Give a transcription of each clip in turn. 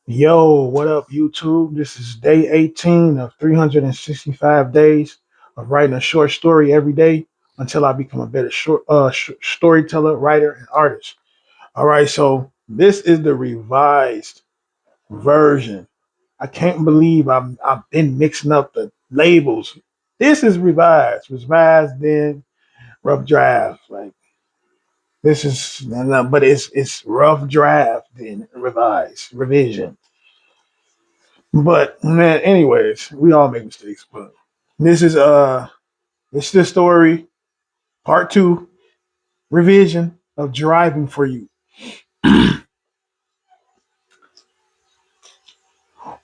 Yo, what up, YouTube? This is day 18 of 365 days of writing a short story every day until I become a better storyteller, writer, and artist. All right, so this is the revised version. I can't believe I've been mixing up the labels. This is revised, then rough draft. Like this is, no, but it's rough draft, then revised, revision. But man, anyways, we all make mistakes. But this is this is the story, part two, revision of driving for you.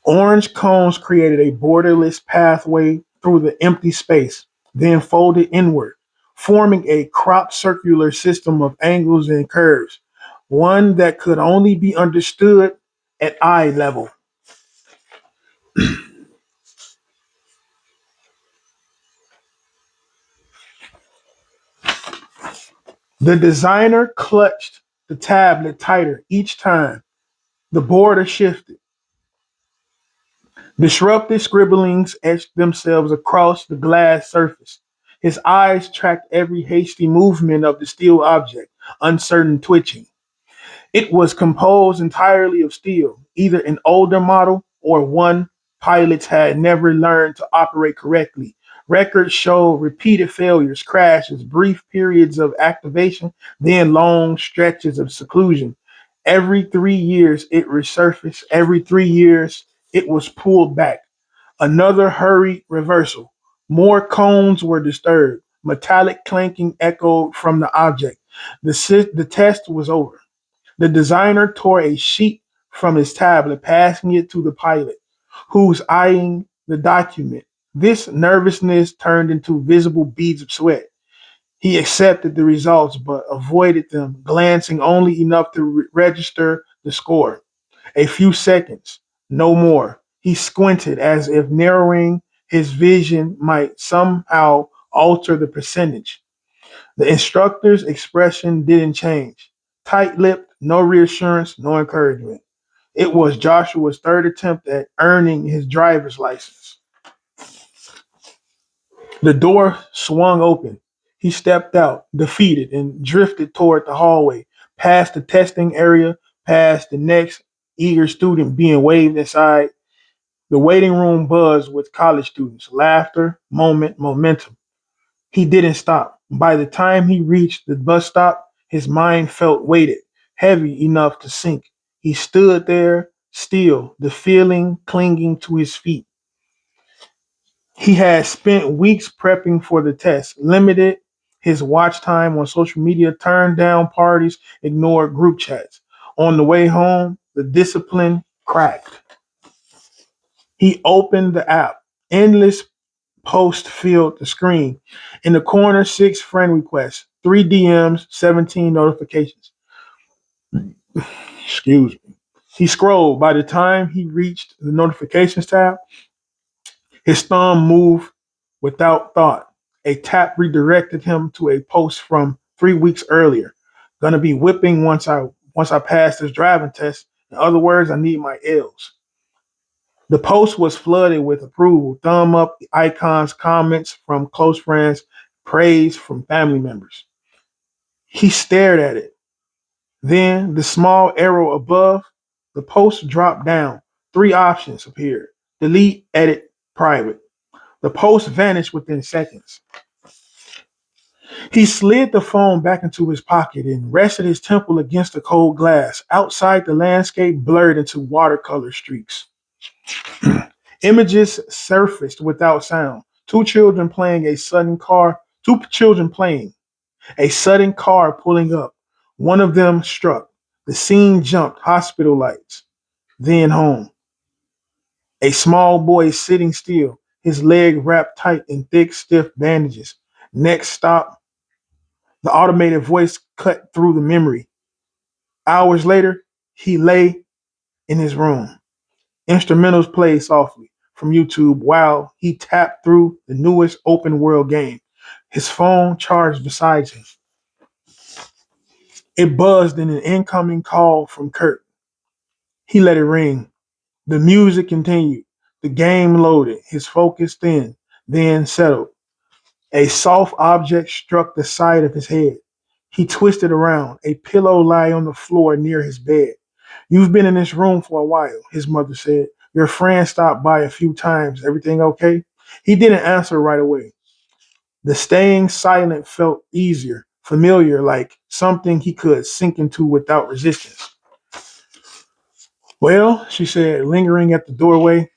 Orange cones created a borderless pathway through the empty space, then folded inward, forming a crop circular system of angles and curves, one that could only be understood at eye level. The designer clutched the tablet tighter each time the border shifted. Disrupted scribblings etched themselves across the glass surface. His eyes tracked every hasty movement of the steel object, uncertain twitching. It was composed entirely of steel, either an older model or one pilots had never learned to operate correctly. Records show repeated failures, crashes, brief periods of activation, then long stretches of seclusion. Every 3 years, it resurfaced. Every 3 years, it was pulled back. Another hurried reversal. More cones were disturbed. Metallic clanking echoed from the object. The test was over. The designer tore a sheet from his tablet, passing it to the pilot, who was eyeing the document. This nervousness turned into visible beads of sweat. He accepted the results, but avoided them, glancing only enough to register the score. A few seconds, no more. He squinted as if narrowing his vision might somehow alter the percentage. The instructor's expression didn't change. Tight lipped, no reassurance, no encouragement. It was Joshua's third attempt at earning his driver's license. The door swung open. He stepped out, defeated, and drifted toward the hallway, past the testing area, past the next eager student being waved inside. The waiting room buzzed with college students, laughter, momentum. He didn't stop. By the time he reached the bus stop, his mind felt weighted, heavy enough to sink. He stood there, still, the feeling clinging to his feet. He had spent weeks prepping for the test, limited his watch time on social media, turned down parties, ignored group chats. On the way home, the discipline cracked. He opened the app. Endless posts filled the screen. In the corner, six friend requests, three DMs, 17 notifications. Excuse me. He scrolled. By the time he reached the notifications tab, his thumb moved without thought. A tap redirected him to a post from 3 weeks earlier. Gonna be whipping once I pass this driving test. In other words, I need my L's. The post was flooded with approval, thumb up icons, comments from close friends, praise from family members. He stared at it. Then the small arrow above the post dropped down. Three options appeared: delete, edit, private. The post vanished within seconds. He slid the phone back into his pocket and rested his temple against the cold glass. Outside, the landscape blurred into watercolor streaks. Images surfaced without sound. Two children playing, a sudden car pulling up. One of them struck. The scene jumped, hospital lights, then home. A small boy sitting still, his leg wrapped tight in thick, stiff bandages. Next stop, the automated voice cut through the memory. Hours later, he lay in his room. Instrumentals played softly from YouTube while he tapped through the newest open world game. His phone charged beside him. It buzzed in an incoming call from Kurt. He let it ring. The music continued. The game loaded. His focus thinned, then settled. A soft object struck the side of his head. He twisted around. A pillow lay on the floor near his bed. You've been in this room for a while, his mother said. Your friend stopped by a few times. Everything okay? He didn't answer right away. The staying silent felt easier, familiar, like something he could sink into without resistance. Well, she said, lingering at the doorway,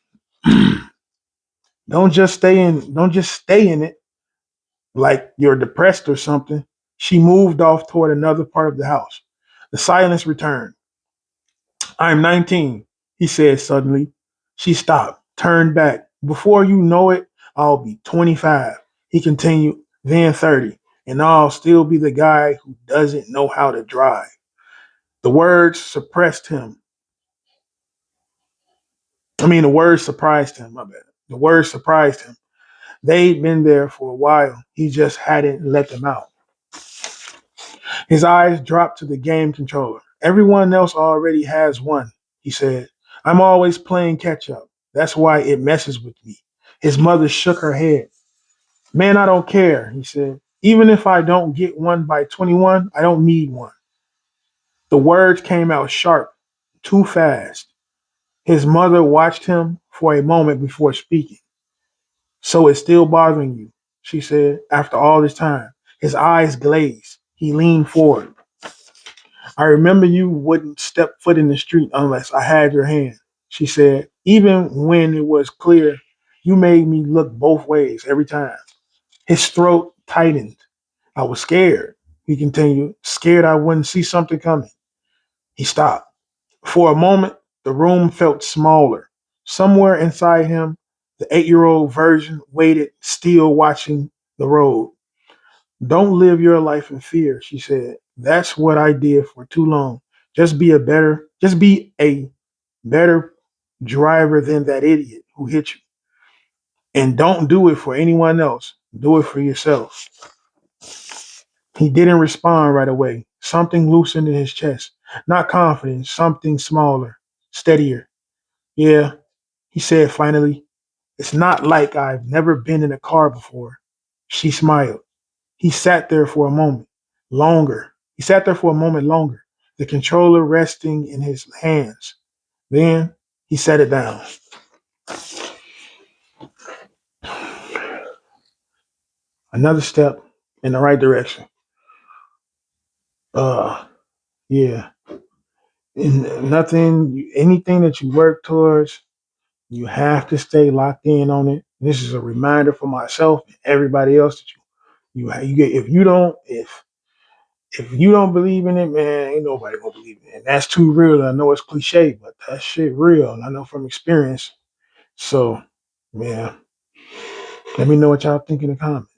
don't just stay in it like you're depressed or something. She moved off toward another part of the house. The silence returned. I'm 19, he said suddenly. She stopped, turned back. Before you know it, I'll be 25, he continued, then 30, and I'll still be the guy who doesn't know how to drive. The words suppressed him. The words surprised him, my bad. The words surprised him. They'd been there for a while. He just hadn't let them out. His eyes dropped to the game controller. Everyone else already has one, he said. I'm always playing catch up. That's why it messes with me. His mother shook her head. Man, I don't care, he said. Even if I don't get one by 21, I don't need one. The words came out sharp, too fast. His mother watched him for a moment before speaking. So it's still bothering you, she said, after all this time. His eyes glazed. He leaned forward. I remember you wouldn't step foot in the street unless I had your hand, she said. Even when it was clear, you made me look both ways every time. His throat tightened. I was scared, he continued, scared I wouldn't see something coming. He stopped. For a moment, the room felt smaller. Somewhere inside him, the 8-year-old version waited, still watching the road. Don't live your life in fear, she said. That's what I did for too long. Just be a better driver than that idiot who hit you. And don't do it for anyone else. Do it for yourself. He didn't respond right away. Something loosened in his chest. Not confidence, something smaller, steadier. Yeah, he said finally. It's not like I've never been in a car before. She smiled. He sat there for a moment longer. He sat there for a moment longer, the controller resting in his hands. Then he set it down. Another step in the right direction. Uh, yeah. And anything that you work towards, you have to stay locked in on it. This is a reminder for myself and everybody else that you get. If you don't believe in it, man, ain't nobody gonna believe in it. And that's too real. I know it's cliche, but that shit real. And I know from experience. So, yeah, let me know what y'all think in the comments.